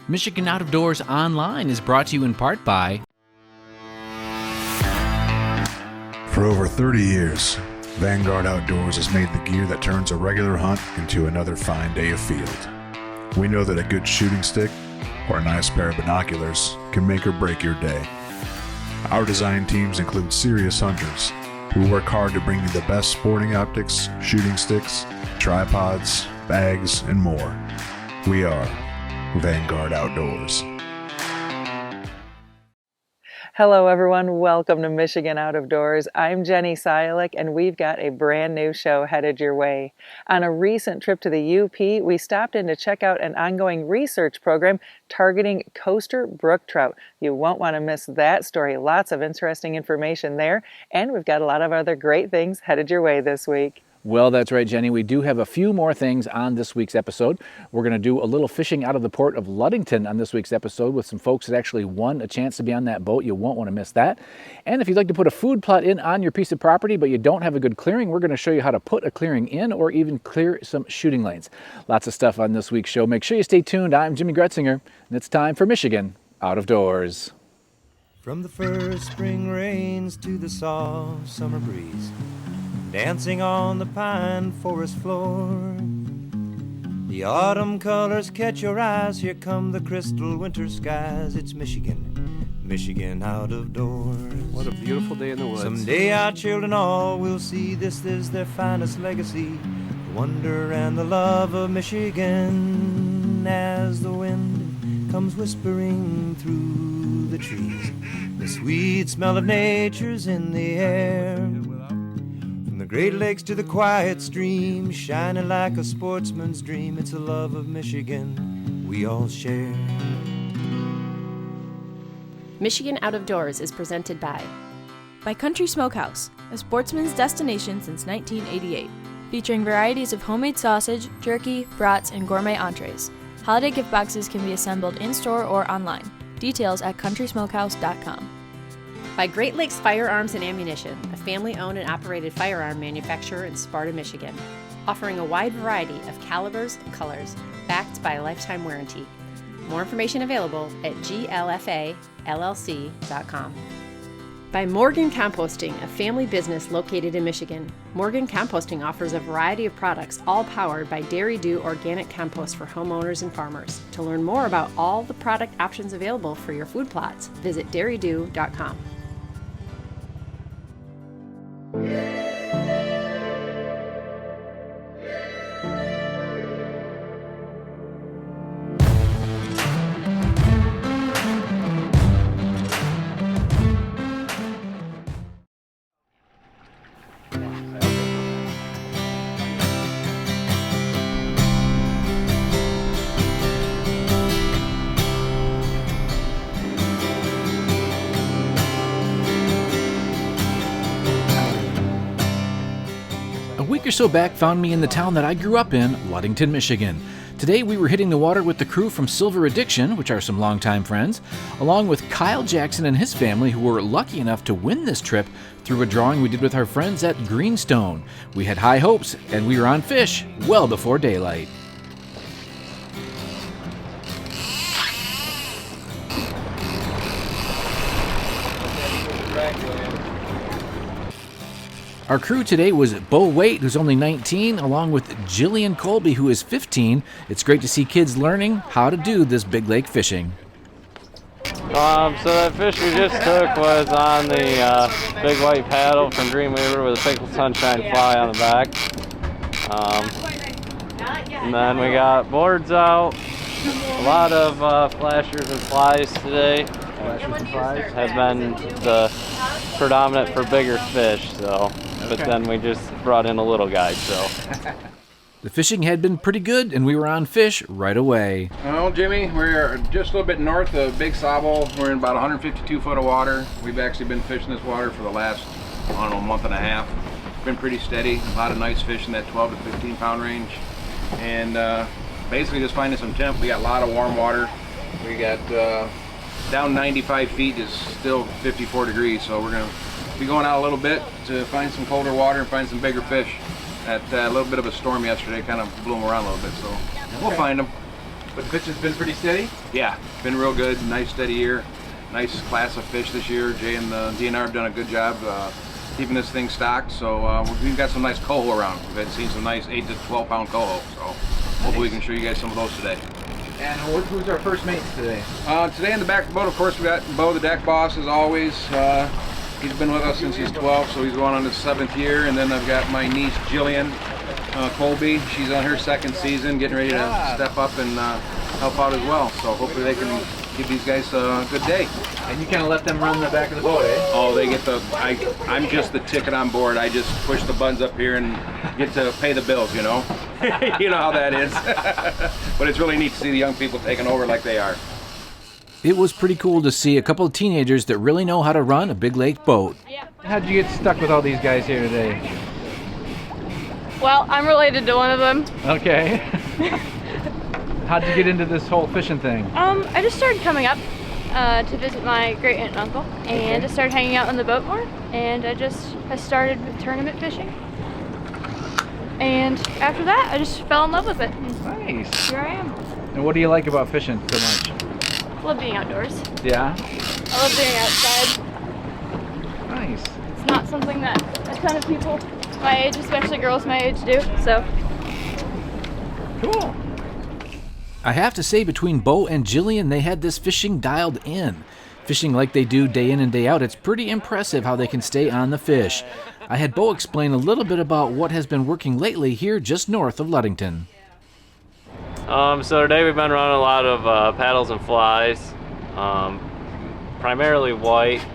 Michigan Out of Doors Online is brought to you in part by... For over 30 years, Vanguard Outdoors has made the gear that turns a regular hunt into another fine day of field. We know that a good shooting stick or a nice pair of binoculars can make or break your day. Our design teams include serious hunters who work hard to bring you the best sporting optics, shooting sticks, tripods, bags, and more. We are Vanguard Outdoors. Hello everyone, welcome to Michigan Out of Doors. I'm Jenny Sialik and we've got a brand new show headed your way. On a recent trip to the UP, we stopped in to check out an ongoing research program targeting coaster brook trout. You won't want to miss that story. Lots of interesting information there, and we've got a lot of other great things headed your way this week. Well, that's right, Jenny. We do have a few more things on this week's episode. We're going to do a little fishing out of the port of Ludington on this week's episode with some folks that actually won a chance to be on that boat. You won't want to miss that. And if you'd like to put a food plot in on your piece of property, but you don't have a good clearing, we're going to show you how to put a clearing in or even clear some shooting lanes. Lots of stuff on this week's show. Make sure you stay tuned. I'm Jimmy Gretzinger, and it's time for Michigan Out of Doors. From the first spring rains to the soft summer breeze, dancing on the pine forest floor, the autumn colors catch your eyes. Here come the crystal winter skies. It's Michigan, Michigan out of doors. What a beautiful day in the woods. Someday our children all will see this is their finest legacy, the wonder and the love of Michigan. As the wind comes whispering through the trees, the sweet smell of nature's in the air. From the Great Lakes to the quiet stream, shining like a sportsman's dream, it's a love of Michigan we all share. Michigan Out of Doors is presented by Country Smokehouse, a sportsman's destination since 1988, featuring varieties of homemade sausage, jerky, brats, and gourmet entrees. Holiday gift boxes can be assembled in-store or online. Details at countrysmokehouse.com. By Great Lakes Firearms and Ammunition, a family-owned and operated firearm manufacturer in Sparta, Michigan, offering a wide variety of calibers and colors, backed by a lifetime warranty. More information available at glfallc.com. By Morgan Composting, a family business located in Michigan. Morgan Composting offers a variety of products, all powered by Dairy Dew organic compost for homeowners and farmers. To learn more about all the product options available for your food plots, visit dairydew.com. A week or so back found me in the town that I grew up in, Ludington, Michigan. Today we were hitting the water with the crew from Silver Addiction, which are some longtime friends, along with Kyle Jackson and his family, who were lucky enough to win this trip through a drawing we did with our friends at Greenstone. We had high hopes, and we were on fish well before daylight. Our crew today was Bo Waite, who's only 19, along with Jillian Colby, who is 15. It's great to see kids learning how to do this big lake fishing. So that fish we just took was on the big white paddle from Green Weaver with a pickled sunshine fly on the back. And then we got boards out, a lot of flashers and flies today. Flashers and flies have been the predominant for bigger fish, so. But then we just brought in a little guy, so. The fishing had been pretty good, and we were on fish right away. Well, Jimmy, we're just a little bit north of Big Sabo. We're in about 152 foot of water. We've actually been fishing this water for the last, I don't know, month and a half. It's been pretty steady. A lot of nice fish in that 12 to 15 pound range. And basically just finding some temp. We got a lot of warm water. We got down 95 feet is still 54 degrees, so we're gonna be going out a little bit to find some colder water and find some bigger fish. That little bit of a storm yesterday kind of blew them around a little bit, so we'll find them. But the fishing's been pretty steady? Yeah, been real good. Nice steady year. Nice class of fish this year. Jay and the DNR have done a good job keeping this thing stocked. So we've got some nice coho around. We've seen some nice 8 to 12 pound coho. So hopefully we can show you guys some of those today. And who's our first mates today? Today in the back of the boat, of course, we got Bo, the deck boss, as always. He's been with us since he's 12, so he's going on his 7th year. And then I've got my niece, Jillian Colby. She's on her 2nd season, getting ready to step up and help out as well. So hopefully they can give these guys a good day. And you kind of let them run the back of the boat, eh? Oh, they get I'm just the ticket on board. I just push the buttons up here and get to pay the bills, you know? You know how that is. But it's really neat to see the young people taking over like they are. It was pretty cool to see a couple of teenagers that really know how to run a big lake boat. How'd you get stuck with all these guys here today? Well, I'm related to one of them. Okay. How'd you get into this whole fishing thing? I just started coming up to visit my great aunt and uncle, and just started hanging out on the boat more, and I started with tournament fishing. And after that, I just fell in love with it. Nice. Here I am. And what do you like about fishing so much? Love being outdoors. Yeah? I love being outside. Nice. It's not something that a ton of people my age, especially girls my age, do, so. Cool. I have to say, between Bo and Jillian, they had this fishing dialed in. Fishing like they do day in and day out, it's pretty impressive how they can stay on the fish. I had Bo explain a little bit about what has been working lately here just north of Ludington. So today we've been running a lot of paddles and flies, primarily white,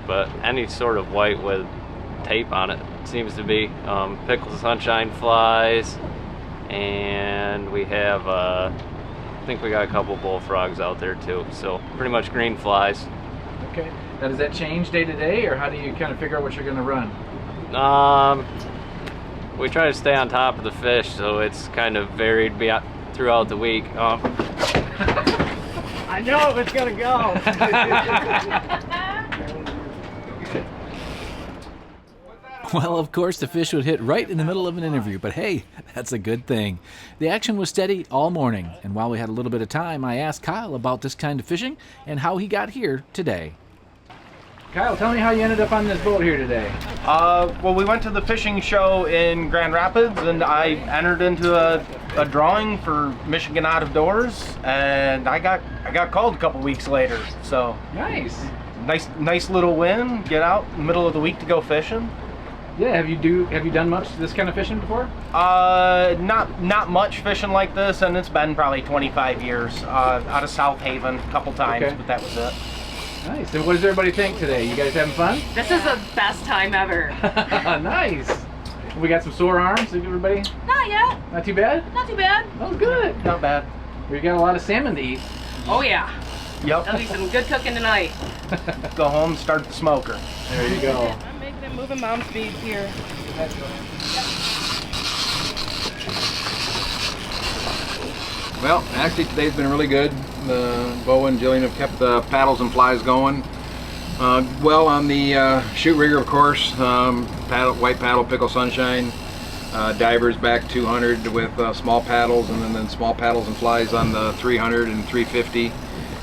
but any sort of white with tape on it seems to be. Pickle sunshine flies, and we have, I think we got a couple bullfrogs out there too, so pretty much green flies. Okay. Now does that change day to day, or how do you kind of figure out what you're going to run? We try to stay on top of the fish, so it's kind of varied throughout the week. I know if it's gonna go. Well, of course, the fish would hit right in the middle of an interview, but hey, that's a good thing. The action was steady all morning, and while we had a little bit of time, I asked Kyle about this kind of fishing and how he got here today. Kyle, tell me how you ended up on this boat here today. Well, we went to the fishing show in Grand Rapids, and I entered into a drawing for Michigan Out of Doors, and I got called a couple weeks later. So nice little win. Get out in the middle of the week to go fishing. Yeah, have you done much this kind of fishing before? Not much fishing like this, and it's been probably 25 years. Out of South Haven a couple times, but that was it. Nice. And what does everybody think today? You guys having fun? This is the best time ever. Nice. We got some sore arms, everybody? Not yet. Not too bad? Not too bad. Oh, good. Not bad. We got a lot of salmon to eat. Oh yeah. Yep. That'll be some good cooking tonight. Go home, start the smoker. There you go. I'm making it moving mom speed here. Well, actually today's been really good. Bo and Jillian have kept the paddles and flies going. Well, on the shoot rigger, of course, white paddle, pickle sunshine, divers back 200 with small paddles, and then small paddles and flies on the 300 and 350.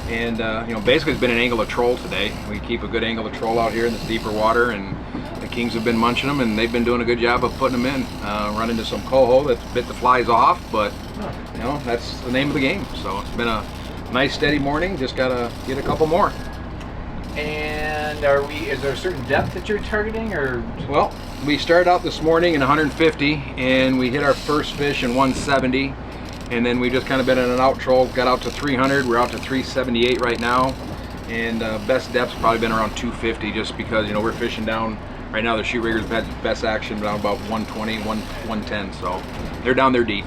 And basically it's been an angle of troll today. We keep a good angle of troll out here in this deeper water, and the kings have been munching them, and they've been doing a good job of putting them in. Run into some coho that's bit the flies off, but that's the name of the game. So it's been a nice steady morning. Just gotta get a couple more. And is there a certain depth that you're targeting, or? Well, we started out this morning in 150, and we hit our first fish in 170, and then we just kind of been in an out troll, got out to 300. We're out to 378 right now, and best depth's probably been around 250, just because we're fishing down right now. The shoot riggers have had best action down about 120, 110, so they're down there deep.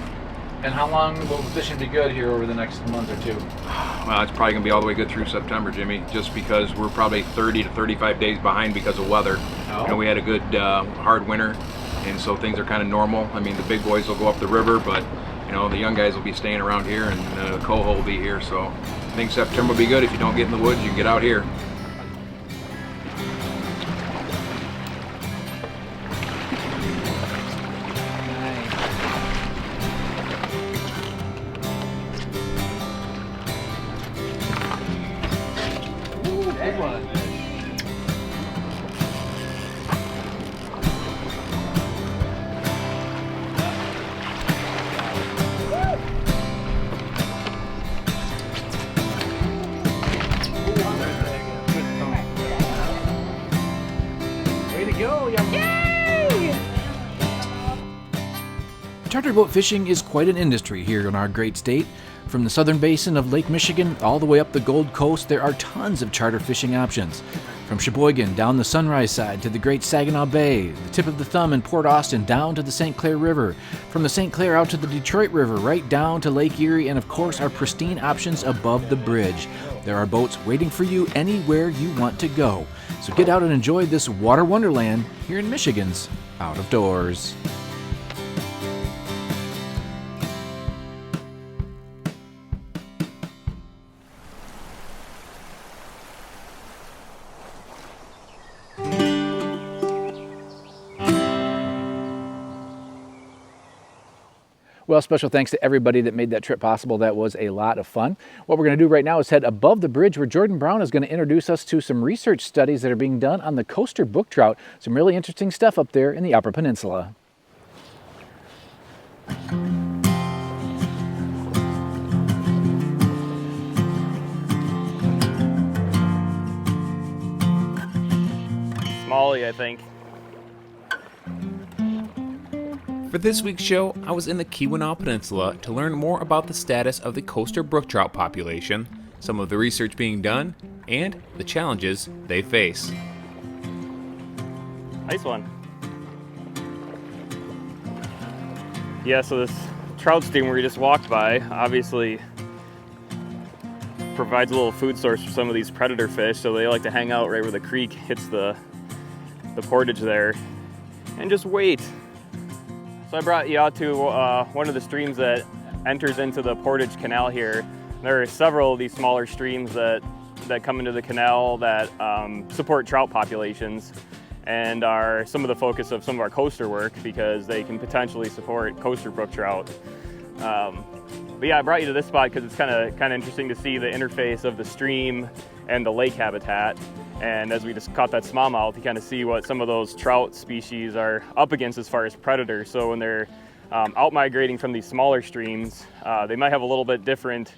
And how long will the fishing be good here over the next month or two? Well, it's probably going to be all the way good through September, Jimmy, just because we're probably 30 to 35 days behind because of weather. Oh. We had a good hard winter, and so things are kind of normal. I mean, the big boys will go up the river, but the young guys will be staying around here, and the coho will be here. So I think September will be good. If you don't get in the woods, you can get out here. Big one. Way to go, young Yay! Charter boat fishing is quite an industry here in our great state. From the southern basin of Lake Michigan all the way up the Gold Coast, there are tons of charter fishing options. From Sheboygan down the Sunrise side to the Great Saginaw Bay, the tip of the thumb in Port Austin down to the St. Clair River, from the St. Clair out to the Detroit River, right down to Lake Erie, and of course our pristine options above the bridge. There are boats waiting for you anywhere you want to go. So get out and enjoy this water wonderland here in Michigan's Out of Doors. Well, special thanks to everybody that made that trip possible. That was a lot of fun. What we're going to do right now is head above the bridge where Jordan Brown is going to introduce us to some research studies that are being done on the coaster brook trout. Some really interesting stuff up there in the Upper Peninsula. Molly, I think. For this week's show, I was in the Keweenaw Peninsula to learn more about the status of the coaster brook trout population, some of the research being done, and the challenges they face. Nice one. Yeah, so this trout stream we just walked by obviously provides a little food source for some of these predator fish, so they like to hang out right where the creek hits the portage there and just wait. So I brought you out to one of the streams that enters into the Portage Canal here. There are several of these smaller streams that come into the canal that support trout populations and are some of the focus of some of our coaster work because they can potentially support coaster brook trout. But yeah, I brought you to this spot because it's kind of interesting to see the interface of the stream and the lake habitat. And as we just caught that smallmouth, you kind of see what some of those trout species are up against as far as predators. So when they're out migrating from these smaller streams, they might have a little bit different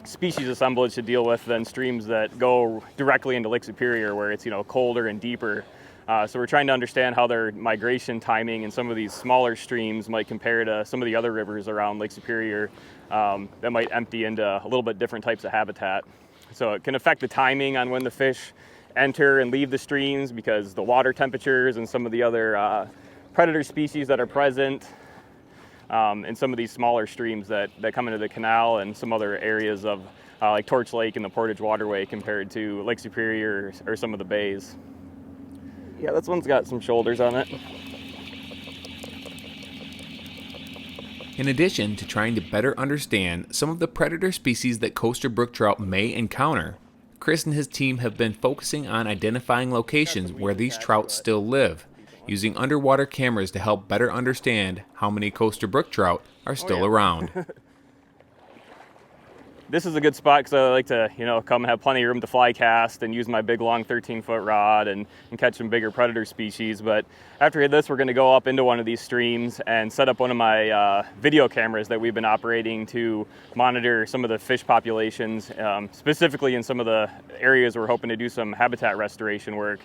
species assemblage to deal with than streams that go directly into Lake Superior where it's colder and deeper. So we're trying to understand how their migration timing in some of these smaller streams might compare to some of the other rivers around Lake Superior that might empty into a little bit different types of habitat. So it can affect the timing on when the fish enter and leave the streams because the water temperatures and some of the other predator species that are present in some of these smaller streams that come into the canal and some other areas of like Torch Lake and the Portage Waterway compared to Lake Superior or some of the bays. Yeah, this one's got some shoulders on it. In addition to trying to better understand some of the predator species that coaster brook trout may encounter, Chris and his team have been focusing on identifying locations where these trout still live, using underwater cameras to help better understand how many coaster brook trout are still around. This is a good spot because I like to, come and have plenty of room to fly cast and use my big long 13-foot rod and catch some bigger predator species. But after this, we're going to go up into one of these streams and set up one of my video cameras that we've been operating to monitor some of the fish populations, specifically in some of the areas we're hoping to do some habitat restoration work.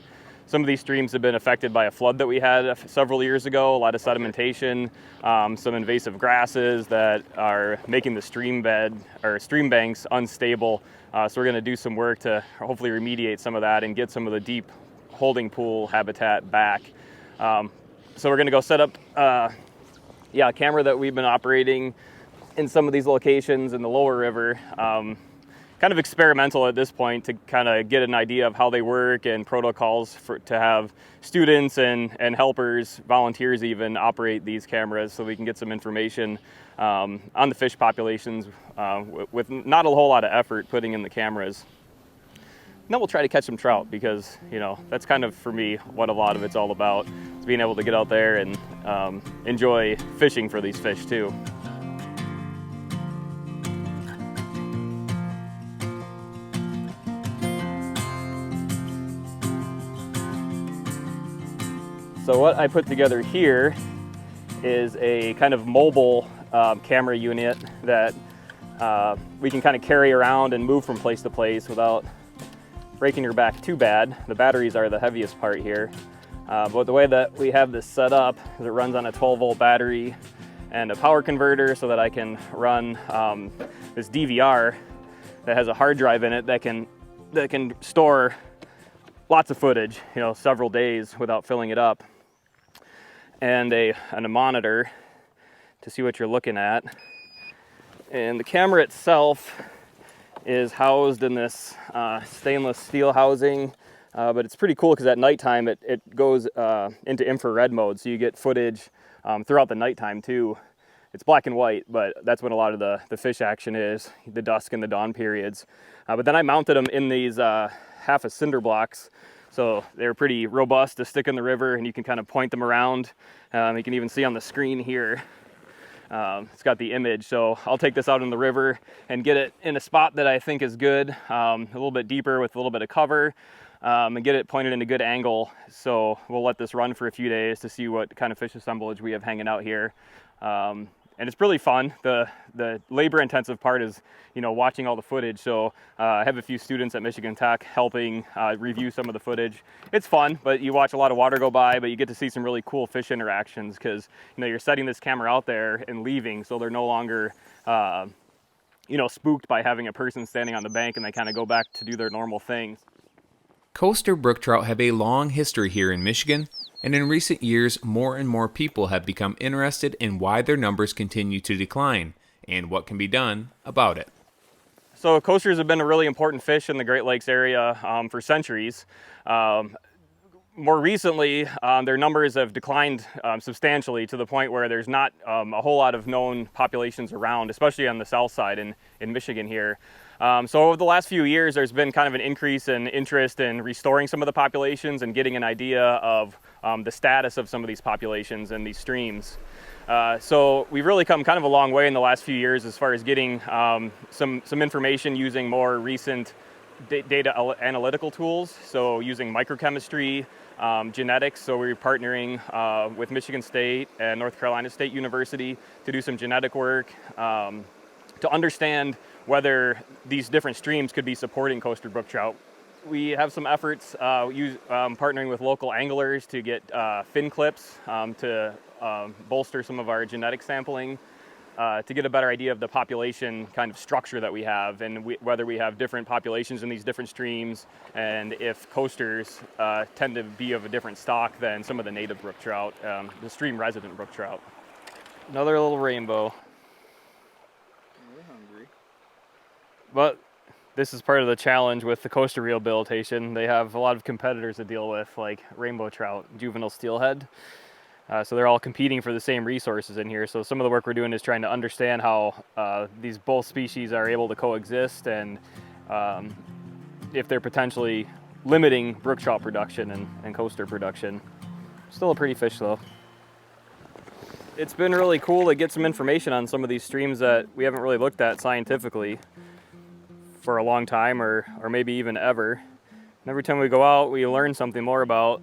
Some of these streams have been affected by a flood that we had several years ago, a lot of sedimentation, some invasive grasses that are making the stream bed or stream banks unstable. So we're going to do some work to hopefully remediate some of that and get some of the deep holding pool habitat back. So we're going to go set up a camera that we've been operating in some of these locations in the lower river. Kind of experimental at this point to kind of get an idea of how they work and protocols to have students and helpers, volunteers even, operate these cameras so we can get some information on the fish populations with not a whole lot of effort putting in the cameras. And then we'll try to catch some trout because, that's kind of, for me, what a lot of it's all about, is being able to get out there and enjoy fishing for these fish too. So what I put together here is a kind of mobile camera unit that we can kind of carry around and move from place to place without breaking your back too bad. The batteries are the heaviest part here. But the way that we have this set up is it runs on a 12-volt battery and a power converter so that I can run this DVR that has a hard drive in it that can store lots of footage, you know, several days without filling it up, and a monitor to see what you're looking at. And the camera itself is housed in this stainless steel housing, but it's pretty cool because at nighttime it goes into infrared mode, so you get footage throughout the nighttime too. It's black and white, but that's when a lot of the fish action is, the dusk and the dawn periods. But then I mounted them in these half a cinder blocks, so they're pretty robust to stick in the river, and you can kind of point them around. You can even see on the screen here, it's got the image. So I'll take this out in the river and get it in a spot that I think is good, a little bit deeper with a little bit of cover, and get it pointed in a good angle. So we'll let this run for a few days to see what kind of fish assemblage we have hanging out here. And it's really fun. The labor intensive part is, you know, watching all the footage. So I have a few students at Michigan Tech helping review some of the footage. It's fun, but you watch a lot of water go by, but you get to see some really cool fish interactions because, you know, you're setting this camera out there and leaving, so they're no longer, you know, spooked by having a person standing on the bank, and they kind of go back to do their normal things. Coaster brook trout have a long history here in Michigan, and in recent years, more and more people have become interested in why their numbers continue to decline and what can be done about it. So coasters have been a really important fish in the Great Lakes area for centuries. More recently, their numbers have declined substantially to the point where there's not a whole lot of known populations around, especially on the south side in Michigan here. So over the last few years, there's been kind of an increase in interest in restoring some of the populations and getting an idea of the status of some of these populations and these streams. So we've really come kind of a long way in the last few years as far as getting some information using more recent data analytical tools. So using microchemistry, genetics. So we're partnering with Michigan State and North Carolina State University to do some genetic work to understand whether these different streams could be supporting coaster brook trout. We have some efforts partnering with local anglers to get fin clips to bolster some of our genetic sampling, to get a better idea of the population kind of structure that we have, and whether we have different populations in these different streams, and if coasters tend to be of a different stock than some of the native brook trout, the stream resident brook trout. Another little rainbow. We're hungry. But this is part of the challenge with the coaster rehabilitation. They have a lot of competitors to deal with, like rainbow trout, juvenile steelhead. So they're all competing for the same resources in here. So some of the work we're doing is trying to understand how these both species are able to coexist, and if they're potentially limiting brook trout production and coaster production. Still a pretty fish though. It's been really cool to get some information on some of these streams that we haven't really looked at scientifically for a long time, or maybe even ever. And every time we go out, we learn something more about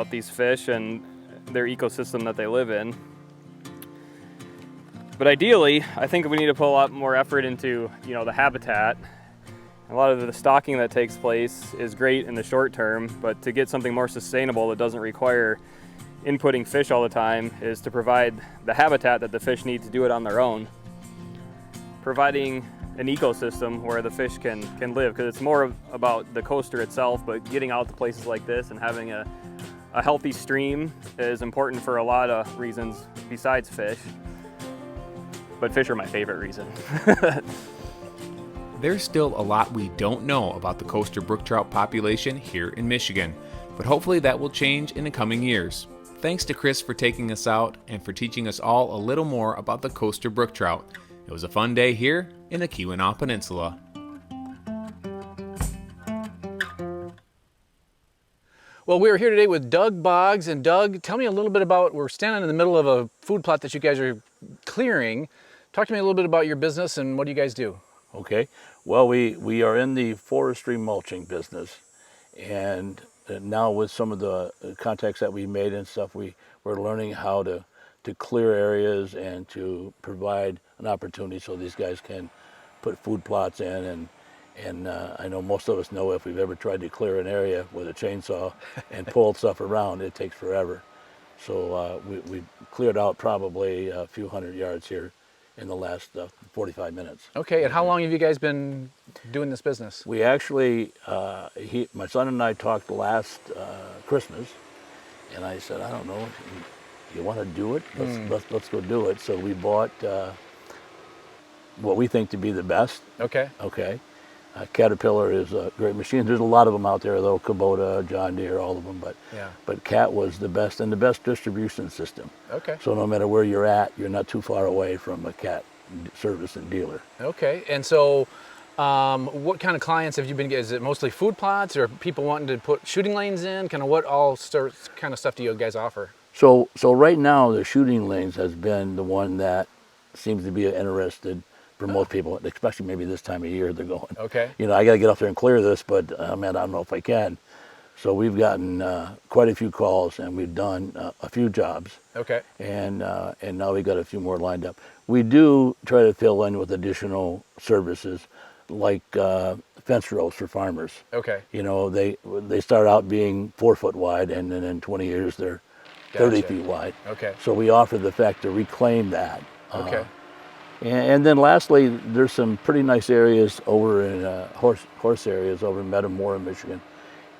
these fish and their ecosystem that they live in. But ideally, I think we need to put a lot more effort into, you know, the habitat. A lot of the stocking that takes place is great in the short term, but to get something more sustainable that doesn't require inputting fish all the time is to provide the habitat that the fish need to do it on their own. Providing an ecosystem where the fish can live, because it's more about the coaster itself, but getting out to places like this and having a healthy stream is important for a lot of reasons besides fish. But fish are my favorite reason. There's still a lot we don't know about the coaster brook trout population here in Michigan, but hopefully that will change in the coming years. Thanks to Chris for taking us out and for teaching us all a little more about the coaster brook trout. It was a fun day here in the Keweenaw Peninsula. Well, we're here today with Doug Boggs. And Doug, tell me a little bit about, we're standing in the middle of a food plot that you guys are clearing. Talk to me a little bit about your business and what do you guys do? Okay, well, we are in the forestry mulching business, and now with some of the contacts that we made and stuff, we're learning how to clear areas and to provide an opportunity so these guys can put food plots in. And I know most of us know if we've ever tried to clear an area with a chainsaw and pull stuff around, it takes forever. So we cleared out probably a few hundred yards here in the last 45 minutes. Okay, and how long have you guys been doing this business? We actually, my son and I talked last Christmas, and I said, I don't know, you want to do it? Let's go do it. So we bought what we think to be the best. Okay. Okay. Caterpillar is a great machine. There's a lot of them out there, though. Kubota, John Deere, all of them. But Cat was the best, and the best distribution system. Okay. So no matter where you're at, you're not too far away from a Cat service and dealer. Okay. And so, what kind of clients have you been getting? Is it mostly food plots, or people wanting to put shooting lanes in? Kind of what kind of stuff do you guys offer? So right now, the shooting lanes has been the one that seems to be interested for most people, especially maybe this time of year they're going. Okay. You know, I got to get up there and clear this, but man, I don't know if I can. So we've gotten quite a few calls, and we've done a few jobs. Okay. And now we got a few more lined up. We do try to fill in with additional services, like fence rows for farmers. Okay. You know, they start out being 4 foot wide, and then in 20 years they're 30 feet wide. Okay. So we offer the fact to reclaim that. Okay. And then lastly, there's some pretty nice areas over in horse areas over in Metamora, Michigan.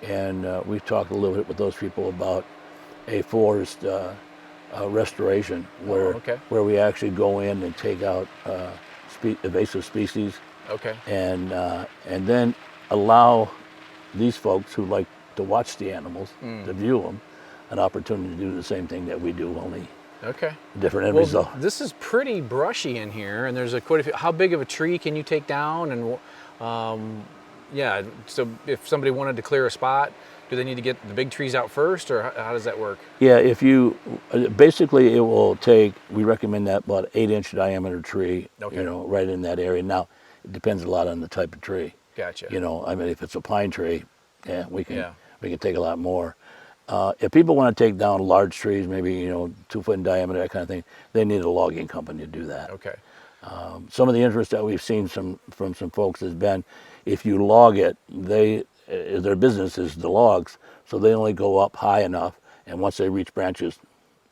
And we've talked a little bit with those people about a forest restoration where we actually go in and take out invasive species. Okay. And then allow these folks who like to watch the animals, to view them, an opportunity to do the same thing that we do, only Okay. different end Well, result. this is pretty brushy in here, and there's quite a few. How big of a tree can you take down? And yeah, so if somebody wanted to clear a spot, do they need to get the big trees out first, or how does that work? Yeah, if you basically, it will take. We recommend that about 8-inch diameter tree. Okay. You know, right in that area. Now, it depends a lot on the type of tree. Gotcha. You know, I mean, if it's a pine tree, we can take a lot more. If people want to take down large trees, maybe 2 foot in diameter, that kind of thing, they need a logging company to do that. Okay. Some of the interest that we've seen from some folks has been, if you log it, their business is the logs, so they only go up high enough, and once they reach branches,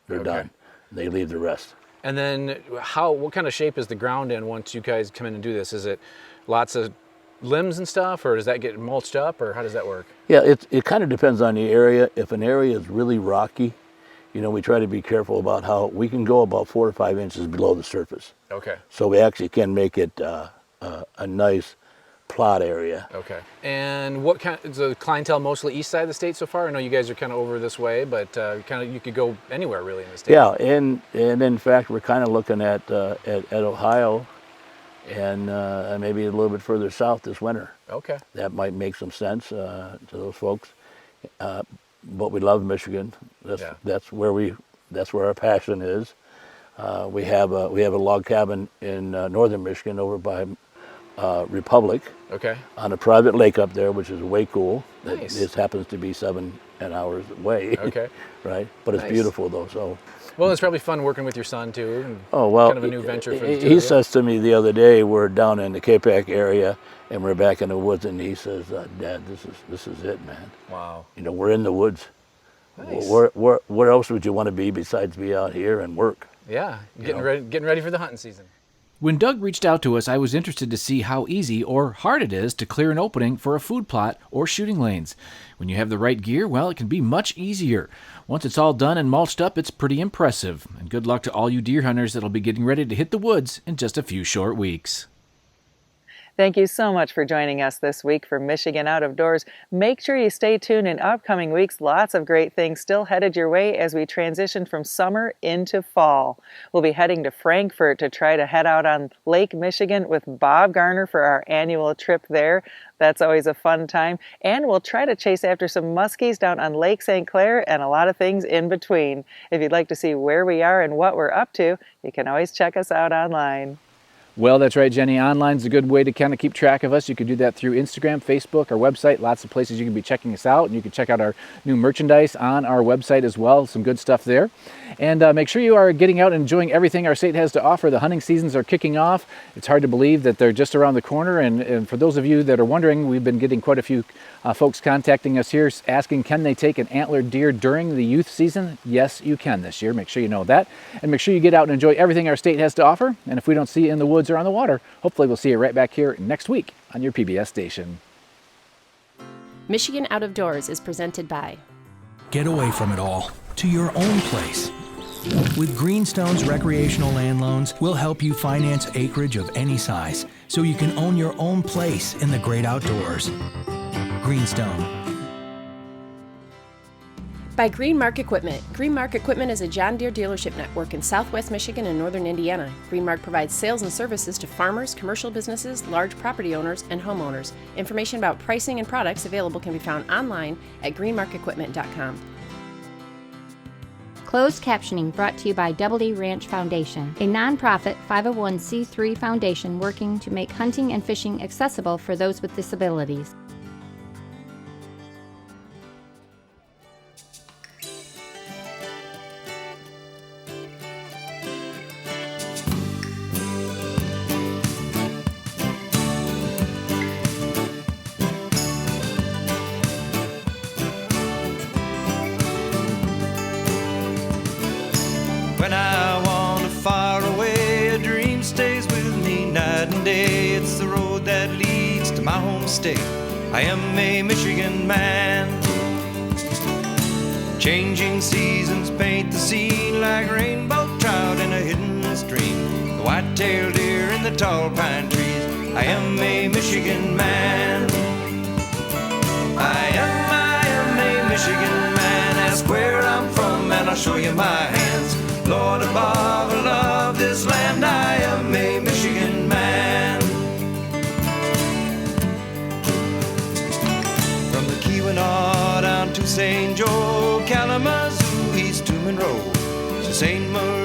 they're done. They leave the rest. And then what kind of shape is the ground in once you guys come in and do this? Is it lots of limbs and stuff, or does that get mulched up, or how does that work? Yeah, it kind of depends on the area. If an area is really rocky, we try to be careful about how we can go about 4 to 5 inches below the surface. Okay. So we actually can make it a nice plot area. Okay. And what kind is the clientele mostly east side of the state so far? I know you guys are kind of over this way, but you could go anywhere really in the state. Yeah, and in fact we're kind of looking at Ohio, and maybe a little bit further south this winter. Okay. That might make some sense to those folks. But we love Michigan. That's where our passion is. We have a log cabin in northern Michigan over by Republic. Okay. On a private lake up there, which is way cool. Nice. This happens to be 7 hours away. Okay. Right, but it's beautiful though. So. Well, it's probably fun working with your son too. And kind of a new venture for the two of He you. says to me the other day, we're down in the Capac area, and we're back in the woods, and he says, "Dad, this is it, man. Wow. We're in the woods. Nice. Where else would you want to be besides be out here and work?" Yeah, getting ready for the hunting season. When Doug reached out to us, I was interested to see how easy or hard it is to clear an opening for a food plot or shooting lanes. When you have the right gear, well, it can be much easier. Once it's all done and mulched up, it's pretty impressive. And good luck to all you deer hunters that'll be getting ready to hit the woods in just a few short weeks. Thank you so much for joining us this week for Michigan Out of Doors. Make sure you stay tuned in upcoming weeks. Lots of great things still headed your way as we transition from summer into fall. We'll be heading to Frankfort to try to head out on Lake Michigan with Bob Garner for our annual trip there. That's always a fun time. And we'll try to chase after some muskies down on Lake St. Clair and a lot of things in between. If you'd like to see where we are and what we're up to, you can always check us out online. Well, that's right, Jenny. Online's a good way to kind of keep track of us. You can do that through Instagram, Facebook, our website. Lots of places you can be checking us out. And you can check out our new merchandise on our website as well. Some good stuff there. And make sure you are getting out and enjoying everything our state has to offer. The hunting seasons are kicking off. It's hard to believe that they're just around the corner. And for those of you that are wondering, we've been getting quite a few folks contacting us here asking, can they take an antlered deer during the youth season? Yes, you can this year. Make sure you know that. And make sure you get out and enjoy everything our state has to offer. And if we don't see you in the woods or on the water, hopefully we'll see you right back here next week on your PBS station. Michigan Out of Doors is presented by Get away from it all to your own place. With Greenstone's recreational land loans, we'll help you finance acreage of any size so you can own your own place in the great outdoors. Greenstone. By Greenmark Equipment. Greenmark Equipment is a John Deere dealership network in southwest Michigan and northern Indiana. Greenmark provides sales and services to farmers, commercial businesses, large property owners, and homeowners. Information about pricing and products available can be found online at greenmarkequipment.com. Closed captioning brought to you by Double D Ranch Foundation, a nonprofit 501c3 foundation working to make hunting and fishing accessible for those with disabilities. When I wander far away, a dream stays with me night and day. It's the road that leads to my home state. I am a Michigan man. Changing seasons paint the scene like rainbow trout in a hidden stream. The white-tailed deer in the tall pine trees. I am a Michigan man. I am a Michigan man. Ask where I'm from and I'll show you my hands. Lord above, I love this land. I am a Michigan man. From the Keweenaw down to St. Joe, Kalamazoo, east to Monroe, to St. Marie